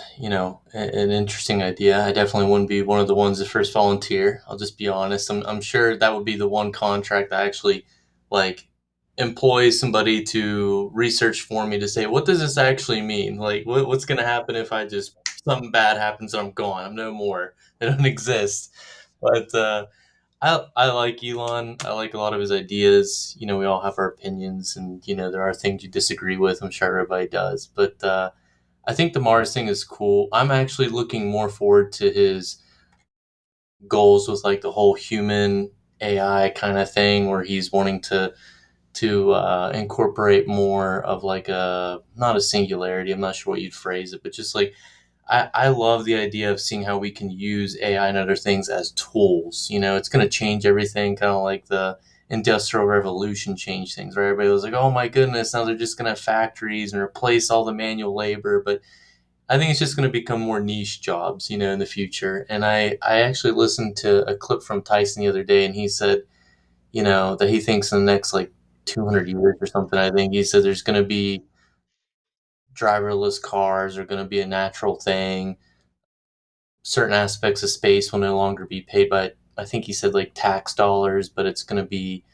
interesting idea. I definitely wouldn't be one of the ones to first volunteer. I'll just be honest. I'm sure that would be the one contract that actually like employs somebody to research for me to say, what does this actually mean? Like, what's going to happen if I just something bad happens and I'm gone? I'm no more. I don't exist. But I like Elon. I like a lot of his ideas. You know, we all have our opinions, and there are things you disagree with. I'm sure everybody does, but I think the Mars thing is cool. I'm actually looking more forward to his goals with like the whole human AI kind of thing, where he's wanting to incorporate more of like a not a singularity. I'm not sure what you'd phrase it, but just like I love the idea of seeing how we can use AI and other things as tools. It's going to change everything, kind of like the Industrial Revolution changed things, right? Everybody was like, oh my goodness, now they're just going to have factories and replace all the manual labor. But I think it's just going to become more niche jobs, in the future. And I actually listened to a clip from Tyson the other day, and he said, that he thinks in the next like 200 years or something, I think he said there's going to be driverless cars are going to be a natural thing. Certain aspects of space will no longer be paid by, I think he said like tax dollars, but it's going to be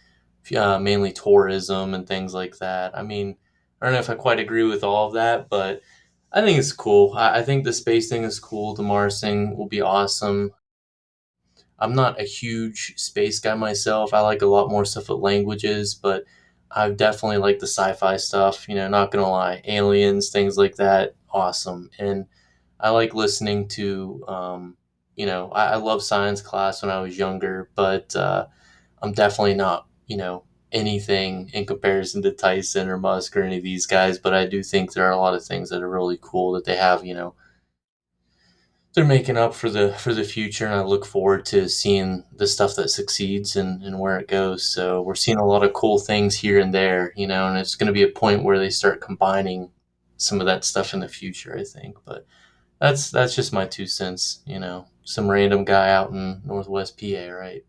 mainly tourism and things like that. I mean, I don't know if I quite agree with all of that, but I think it's cool. I think the space thing is cool. The Mars thing will be awesome. I'm not a huge space guy myself. I like a lot more stuff with languages, but I've definitely liked the sci-fi stuff. Not gonna lie, aliens, things like that, awesome. And I like listening to, I love science class when I was younger, but I'm definitely not, anything in comparison to Tyson or Musk or any of these guys. But I do think there are a lot of things that are really cool that they have. They're making up for the future, and I look forward to seeing the stuff that succeeds and where it goes. So we're seeing a lot of cool things here and there, and it's going to be a point where they start combining some of that stuff in the future, I think. But that's just my 2 cents. Some random guy out in Northwest PA, right?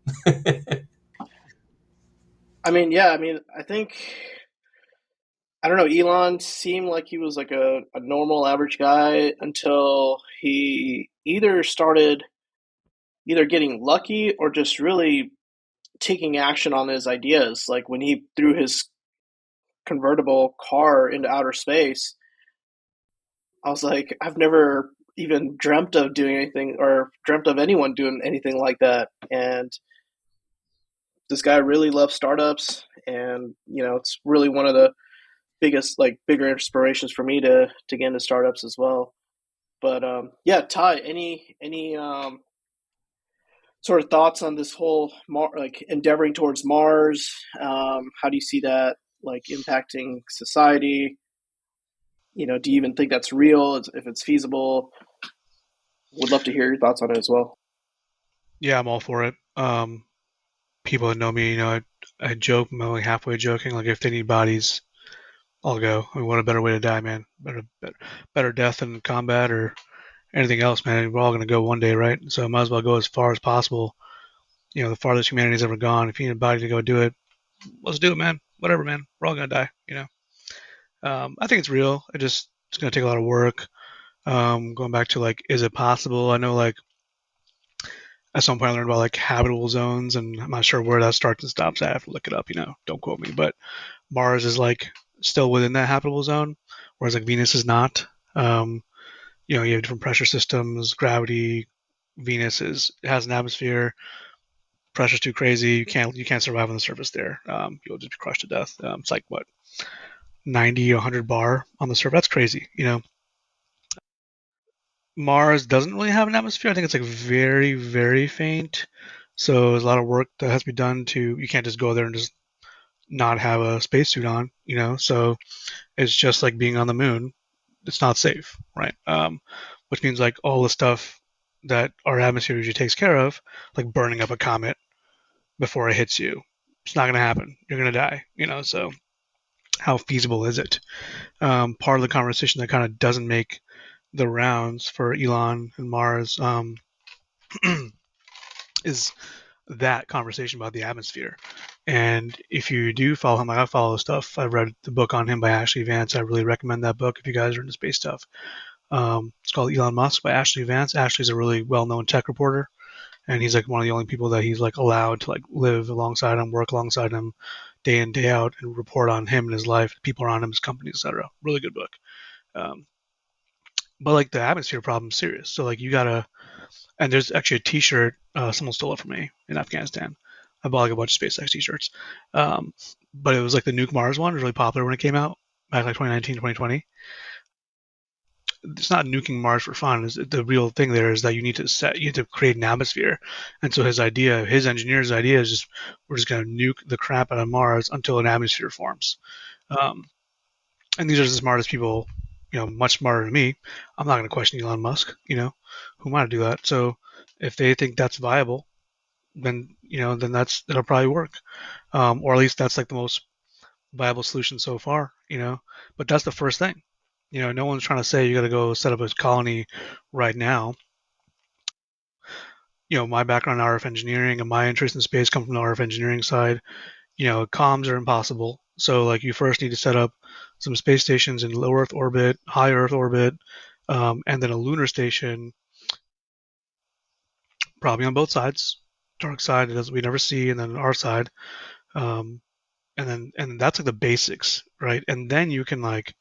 I mean, yeah, I think I don't know. Elon seemed like he was like a normal average guy until he either started either getting lucky or just really taking action on his ideas. Like when he threw his convertible car into outer space, I was like, I've never even dreamt of doing anything or dreamt of anyone doing anything like that. And this guy really loves startups, and it's really one of the biggest, like, bigger inspirations for me to get into startups as well. But yeah, Ty, any sort of thoughts on this whole like endeavoring towards Mars? How do you see that like impacting society? Do you even think that's real? If it's feasible? Would love to hear your thoughts on it as well. Yeah, I'm all for it. People that know me, I joke, I'm only halfway joking. Like if they need bodies, I'll go. I mean, what a better way to die, man? Better death than combat or anything else, man. We're all gonna go one day, right? So I might as well go as far as possible. The farthest humanity's ever gone. If you need a body to go do it, let's do it, man. Whatever, man. We're all gonna die. I think it's real. It's gonna take a lot of work. Going back to like, is it possible? I know like at some point I learned about like habitable zones, and I'm not sure where that starts and stops. I have to look it up. Don't quote me, but Mars is like still within that habitable zone, whereas like Venus is not. Um, you have different pressure systems, gravity. Venus has an atmosphere. Pressure's too crazy. You can't survive on the surface there. You'll just be crushed to death. It's like what 90, 100 bar on the surface. That's crazy. Mars doesn't really have an atmosphere. I think it's like very, very faint. So there's a lot of work that has to be done to. You can't just go there and just not have a spacesuit on. So it's just like being on the moon. It's not safe, right? Which means like all the stuff that our atmosphere usually takes care of, like burning up a comet before it hits you, it's not going to happen. You're going to die. So how feasible is it? Part of the conversation that kind of doesn't make the rounds for Elon and Mars is that conversation about the atmosphere. And if you do follow him, like I follow his stuff. I've read the book on him by Ashley Vance. I really recommend that book if you guys are into space stuff. It's called Elon Musk by Ashley Vance. Ashley's a really well-known tech reporter, and he's like one of the only people that he's like allowed to like live alongside him, work alongside him, day in day out, and report on him and his life, people around him, his company, etc. Really good book. Um, but like the atmosphere problem is serious. So like you gotta, and there's actually a T-shirt. Someone stole it from me in Afghanistan. I bought like a bunch of SpaceX T-shirts, um, but it was like the Nuke Mars one. It was really popular when it came out back like 2019, 2020. It's not nuking Mars for fun. The real thing there is that you have to create an atmosphere. And so his engineer's idea is just we're just gonna nuke the crap out of Mars until an atmosphere forms. Um, and these are the smartest people, much smarter than me. I'm not gonna question Elon Musk. Who am I to do that? So if they think that's viable, then that'll probably work. Or at least that's like the most viable solution so far. But that's the first thing. No one's trying to say you got to go set up a colony right now. My background in RF engineering and my interest in space come from the RF engineering side. Comms are impossible. So like you first need to set up some space stations in low Earth orbit, high Earth orbit, and then a lunar station, probably on both sides. Dark side that we never see, and then our side, um, and that's like the basics, right? And then you can like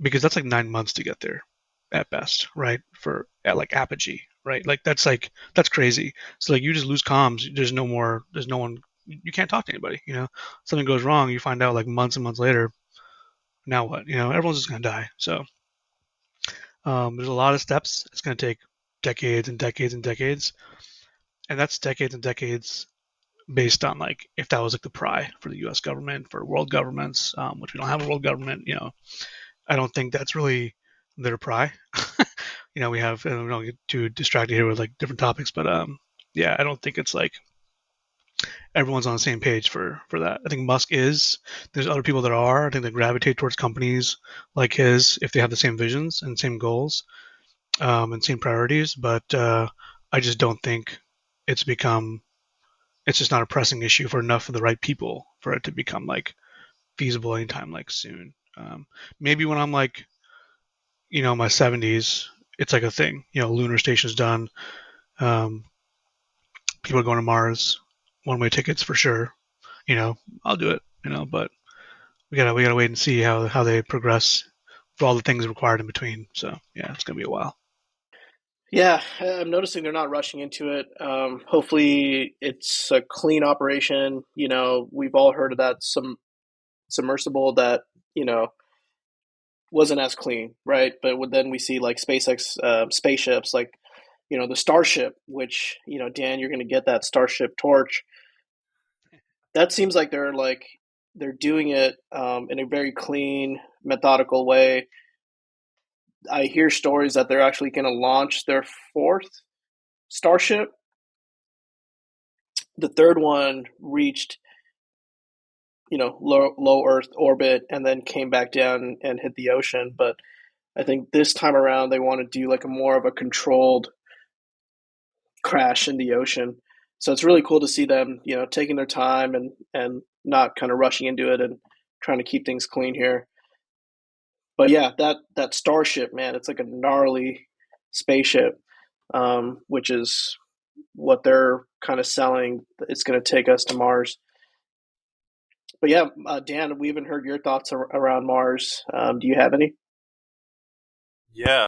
because that's like 9 months to get there at best, right? For at like apogee, right? That's crazy. So like you just lose comms. There's no more. There's no one. You can't talk to anybody. Something goes wrong. You find out like months and months later. Now what? Everyone's just gonna die. So there's a lot of steps. It's gonna take decades and decades and decades, and that's decades and decades based on like if that was like the pry for the U.S. government for world governments, which we don't have a world government. I don't think that's really their pry. We have, and we don't get too distracted here with like different topics, but yeah, I don't think it's like everyone's on the same page for that. I think Musk is. There's other people that are. I think they gravitate towards companies like his if they have the same visions and same goals and same priorities. But I just don't think it's become. It's just not a pressing issue for enough of the right people for it to become like feasible anytime like soon. Maybe when I'm like my 70s, it's like a thing. Lunar station's done. Um, People are going to Mars, one way tickets for sure. You know, I'll do it. But we gotta wait and see how they progress for all the things required in between. So yeah, it's gonna be a while. Yeah, I'm noticing they're not rushing into it. Hopefully, it's a clean operation. We've all heard of that submersible that you know wasn't as clean, right? But then we see like SpaceX spaceships, like the Starship, which Dan, you're going to get that Starship torch. That seems like they're doing it in a very clean, methodical way. I hear stories that they're actually going to launch their fourth Starship. The third one reached low Earth orbit and then came back down and hit the ocean. But I think this time around they want to do like a more of a controlled crash in the ocean. So it's really cool to see them, taking their time and not kind of rushing into it and trying to keep things clean here. But yeah, that Starship, man, it's like a gnarly spaceship, which is what they're kind of selling. It's going to take us to Mars. But yeah, Dan, we haven't heard your thoughts around Mars. Do you have any? Yeah.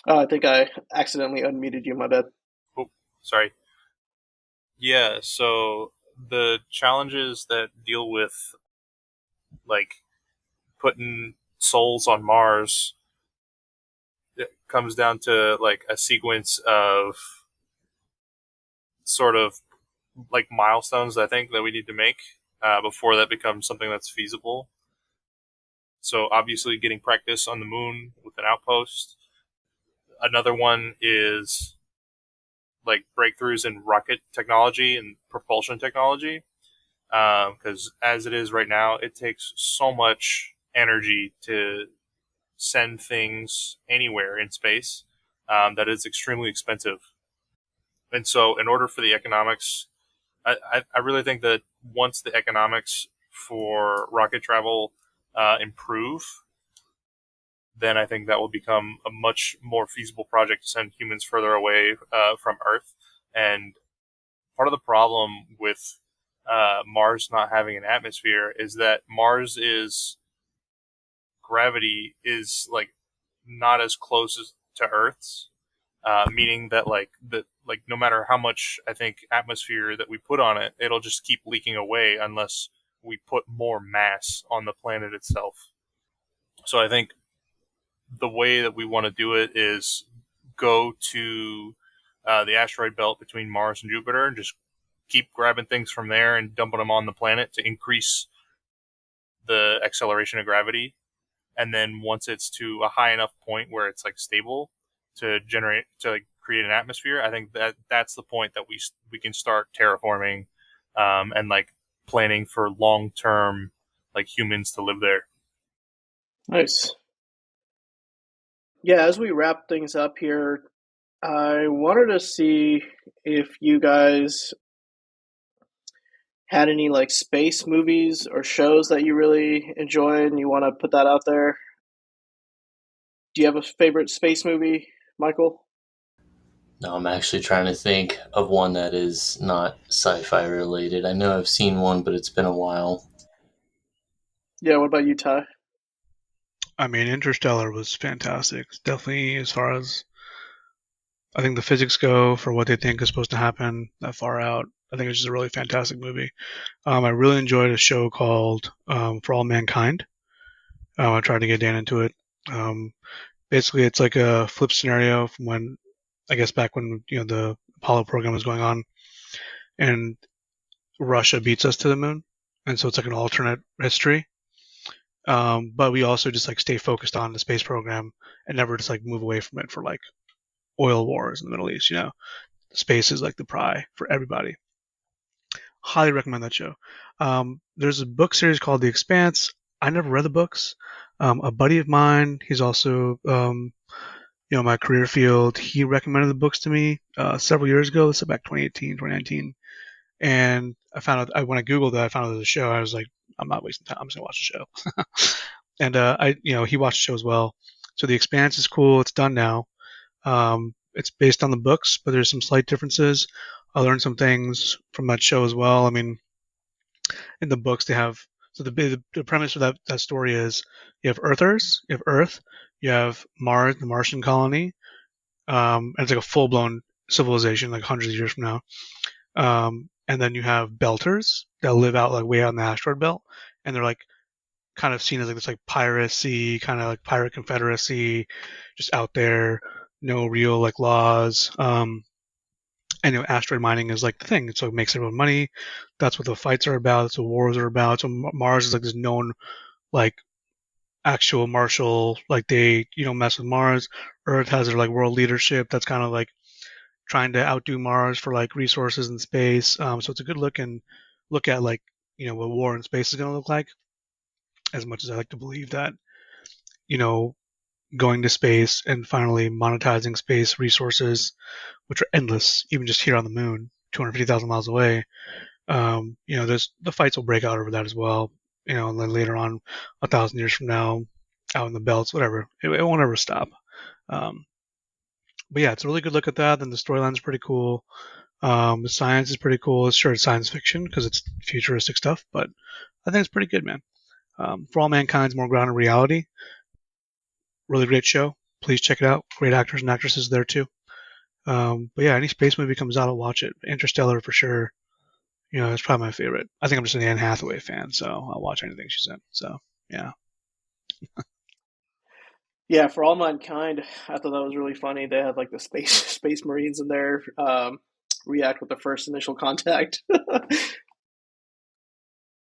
Oh, I think I accidentally unmuted you. My bad. Oh, sorry. Yeah. So the challenges that deal with like putting souls on Mars, it comes down to like a sequence of sort of like milestones I think that we need to make before that becomes something that's feasible. So obviously getting practice on the moon with an outpost. Another one is like breakthroughs in rocket technology and propulsion technology. Because as it is right now, it takes so much energy to send things anywhere in space that it's extremely expensive. And so, in order for the economics, I really think that once the economics for rocket travel improve, then I think that will become a much more feasible project to send humans further away from Earth. And part of the problem with Mars not having an atmosphere is that Mars is gravity is like not as close as to Earth's, meaning that like no matter how much I think atmosphere that we put on it, it'll just keep leaking away unless we put more mass on the planet itself. So I think the way that we want to do it is go to the asteroid belt between Mars and Jupiter and just keep grabbing things from there and dumping them on the planet to increase the acceleration of gravity. And then once it's to a high enough point where it's like stable to like create an atmosphere, I think that that's the point that we can start terraforming and like planning for long term like humans to live there. Nice. Yeah, as we wrap things up here, I wanted to see if you guys had any like space movies or shows that you really enjoyed and you want to put that out there. Do you have a favorite space movie, Michael? No, I'm actually trying to think of one that is not sci-fi related. I know I've seen one, but it's been a while. Yeah, what about you, Ty? I mean, Interstellar was fantastic. Definitely, as far as I think the physics go for what they think is supposed to happen that far out. I think it's just a really fantastic movie. I really enjoyed a show called For All Mankind. I tried to get Dan into it. Um, Basically, it's like a flip scenario from when I guess back when the Apollo program was going on, and Russia beats us to the moon, and so it's like an alternate history. But we also just like stay focused on the space program and never just like move away from it for like oil wars in the Middle East. Space is like the pry for everybody. Highly recommend that show. There's a book series called The Expanse. I never read the books. A buddy of mine, he's also my career field. He recommended the books to me several years ago. This is back 2018, 2019, and I found out. When I googled that, I found out there was a show. I was like, I'm not wasting time. I'm just gonna watch the show. And he watched the show as well. So The Expanse is cool. It's done now. It's based on the books, but there's some slight differences. I learned some things from that show as well. I mean, in the books they have so the premise of that story is you have Earthers, you have Earth, you have Mars, the Martian colony, and it's like a full blown civilization, like hundreds of years from now. And then you have belters that live out like way out in the asteroid belt, and they're like kind of seen as like this like piracy, kind of like pirate confederacy, just out there, no real like laws. And asteroid mining is like the thing, so it makes everyone money. That's what the fights are about. That's what wars are about. So Mars is like this known like actual martial, like they mess with Mars. Earth has their like world leadership that's kind of like trying to outdo Mars for like resources in space. So it's a good look at like what war in space is going to look like. As much as I like to believe that you know going to space and finally monetizing space resources, which are endless, even just here on the moon, 250,000 miles away. There's the fights will break out over that as well. And then later on, 1,000 years from now, out in the belts, whatever, it won't ever stop. Um, but yeah, it's a really good look at that. Then the storyline's pretty cool. The science is pretty cool. It's sure it's science fiction because it's futuristic stuff, but I think it's pretty good, man. For All Mankind's more grounded reality. Really great show. Please check it out. Great actors and actresses there too. But yeah, any space movie comes out, I'll watch it. Interstellar for sure. It's probably my favorite. I think I'm just an Anne Hathaway fan, so I'll watch anything she's in. So yeah, Yeah, for all mankind, I thought that was really funny. They had like the space space marines in there react with the first initial contact.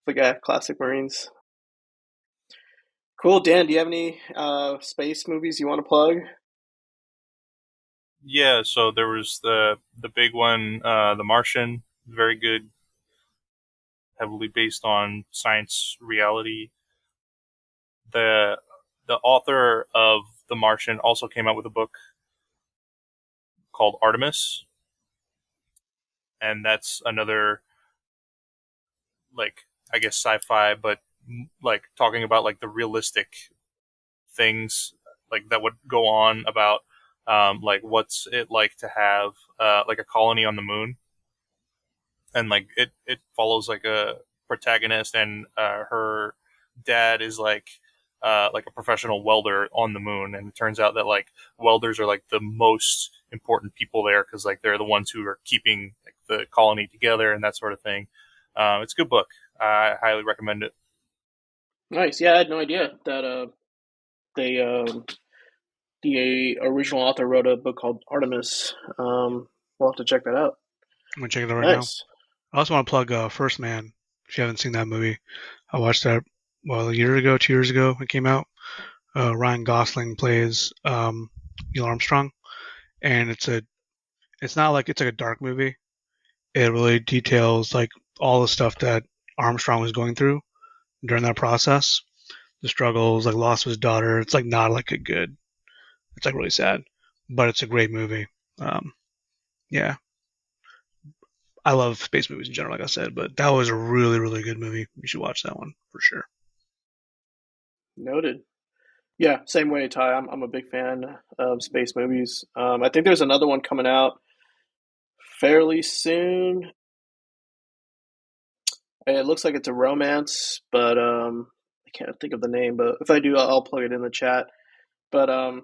Like classic Marines. Cool, Dan. Do you have any space movies you want to plug? Yeah, so there was the big one, The Martian, very good, heavily based on science reality. The the author of The Martian also came out with a book called Artemis, and that's another, like, I guess sci-fi, but like talking about like the realistic things like that would go on about like what's it like to have like a colony on the moon, and like it follows like a protagonist, and her dad is like a professional welder on the moon, and it turns out that like welders are like the most important people there because like they're the ones who are keeping like the colony together and that sort of thing. It's a good book. I highly recommend it. Nice. Yeah, I had no idea that they the original author wrote a book called Artemis. We'll have to check that out. I'm gonna check it out right now. Nice. I also want to plug First Man. If you haven't seen that movie, I watched that a year ago, 2 years ago it came out. Ryan Gosling plays Neil Armstrong, and it's not like it's like a dark movie. It really details like all the stuff that Armstrong was going through during that process, the struggles, like loss of his daughter. It's like not like a good. It's like really sad, but it's a great movie. Um, yeah, I love space movies in general, like I said, but that was a really really good movie. You should watch that one for sure. Noted. Yeah, same way, Ty. I'm a big fan of space movies. I think there's another one coming out fairly soon. It looks like it's a romance, but I can't think of the name. But if I do, I'll plug it in the chat. But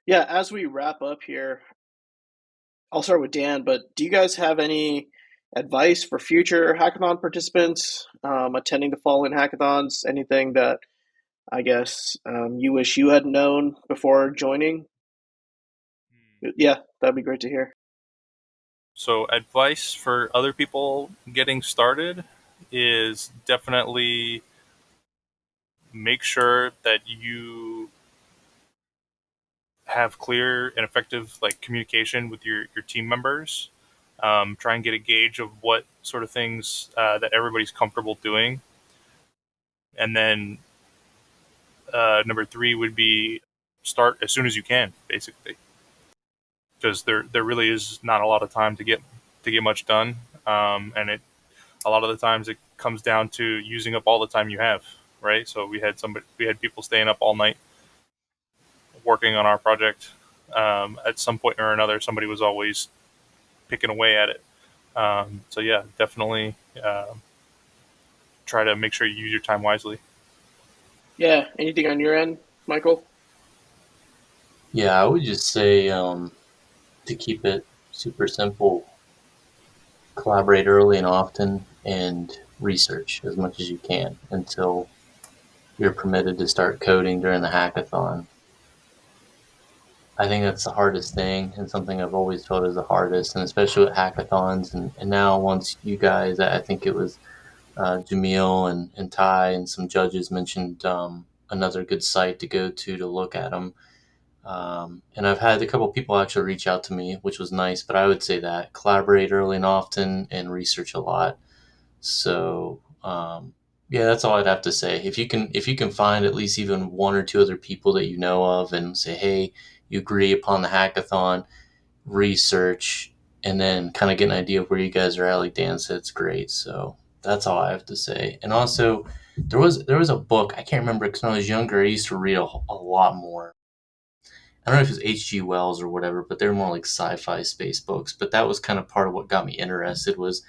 yeah, as we wrap up here, I'll start with Dan. But do you guys have any advice for future hackathon participants attending the following hackathons? Anything that I guess you wish you had known before joining? Yeah, that'd be great to hear. So, advice for other people getting started is definitely make sure that you have clear and effective like communication with your team members. Try and get a gauge of what sort of things that everybody's comfortable doing, and then number three would be start as soon as you can, basically, because there really is not a lot of time to get much done, and it a lot of the times it comes down to using up all the time you have, right? So we had people staying up all night working on our project. At some point or another, somebody was always picking away at it. So yeah, definitely try to make sure you use your time wisely. Yeah, anything on your end, Michael? Yeah, I would just say to keep it super simple, collaborate early and often, and research as much as you can until you're permitted to start coding during the hackathon. I think that's the hardest thing and something I've always felt is the hardest, and especially with hackathons. And now, once you guys, I think it was Jamil and Ty and some judges mentioned another good site to go to look at them. And I've had a couple people actually reach out to me, which was nice. But I would say that collaborate early and often and research a lot. So yeah, that's all I'd have to say. If you can find at least even one or two other people that you know of and say, hey, you agree upon the hackathon, research, and then kind of get an idea of where you guys are at. Like Dan said, it's great. So that's all I have to say. And also, there was a book I can't remember because when I was younger, I used to read a lot more. I don't know if it was H.G. Wells or whatever, but they were more like sci-fi space books. But that was kind of part of what got me interested was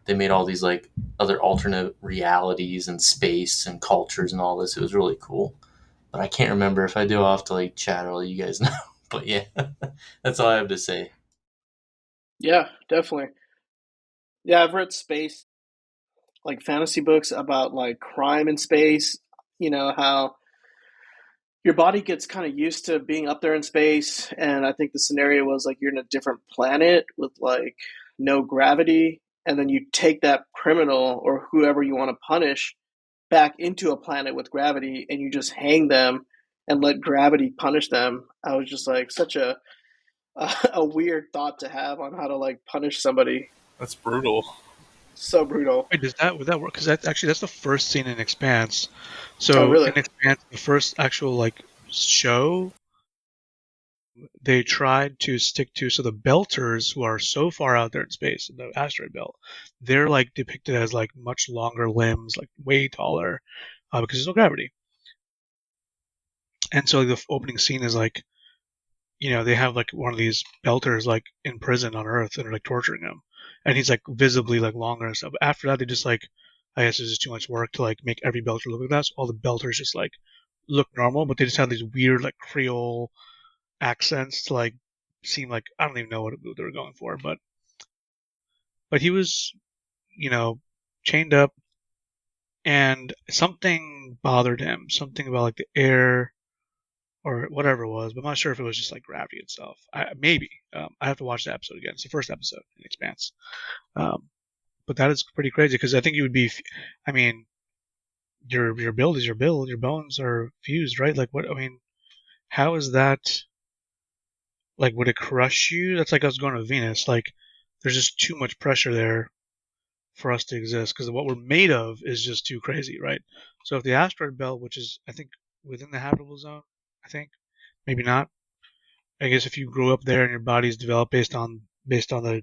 they made all these like other alternate realities and space and cultures and all this. It was really cool. But I can't remember. If I do, I'll have to like chat or let you guys know. But yeah, that's all I have to say. Yeah, definitely. Yeah, I've read space, like fantasy books about like crime in space. You know, how your body gets kind of used to being up there in space. And I think the scenario was like you're in a different planet with like no gravity. And then you take that criminal or whoever you want to punish back into a planet with gravity and you just hang them and let gravity punish them. I was just like such a weird thought to have on how to like punish somebody. That's brutal. So brutal. Wait, would that work? Because that's the first scene in Expanse. Oh, So really? in Expanse, the first actual like show, they tried to stick to so the Belters who are so far out there in space in the asteroid belt, they're like depicted as like much longer limbs, like way taller, because there's no gravity. And so like, the opening scene is like they have like one of these belters like in prison on Earth and are like torturing him, and he's like visibly like longer and stuff. But after that, they just like, I guess it's just too much work to like make every belter look like that. So all the belters just like look normal, but they just have these weird like Creole accents to like seem like I don't even know what they were going for, but he was you know chained up, and something bothered him, something about like the air or whatever it was, but I'm not sure if it was just like gravity itself. Maybe I have to watch the episode again. It's the first episode in Expanse, um, but that is pretty crazy because I think you would be. I mean, your build is your build. Your bones are fused, right? Like what? I mean, how is that? Like, would it crush you? That's like us going to Venus. Like, there's just too much pressure there for us to exist because what we're made of is just too crazy, right? So if the asteroid belt, which is I think within the habitable zone, I think maybe not. I guess if you grew up there and your body's developed based on the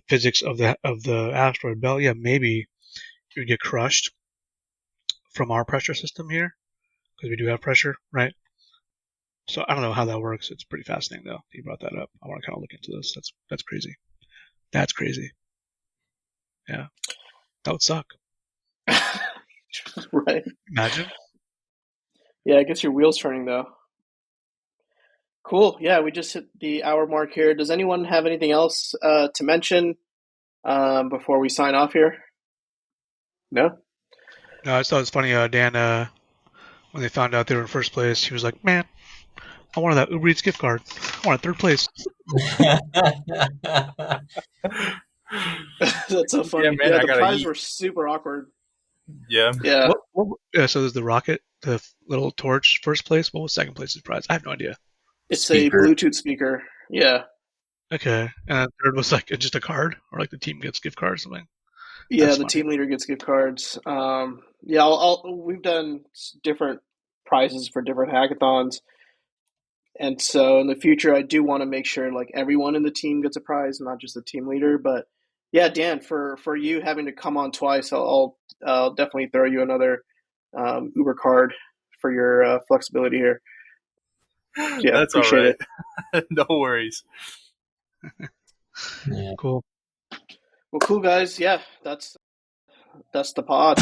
physics of the asteroid belt, yeah, maybe you would get crushed from our pressure system here because we do have pressure, right? So I don't know how that works. It's pretty fascinating though. You brought that up. I want to kind of look into this. That's crazy. That's crazy. Yeah, that would suck. Right. Imagine. Yeah, I guess your wheels turning though. Cool. Yeah, we just hit the hour mark here. Does anyone have anything else to mention before we sign off here? No? No, I just thought it was funny. Dan, when they found out they were in first place, he was like, "Man, I wanted that Uber Eats gift card. I wanted third place." That's so Yeah, funny. man, Yeah, I the gotta prize eat. were super awkward. Yeah. Yeah. So there's the rocket, the little torch, first place. What was second place's prize? I have no idea. It's a Speaker. Bluetooth speaker. Yeah. Okay, and third was like just a card, or like the team gets gift card or something. Yeah, That's the funny. team leader gets gift cards. Yeah, we've done different prizes for different hackathons. And so in the future, I do want to make sure like everyone in the team gets a prize, not just the team leader. But yeah, Dan, for you having to come on twice, I'll definitely throw you another Uber card for your flexibility here. Yeah, That's all appreciate right. it. No worries. Yeah. Cool. Well, cool guys. Yeah, that's the pod.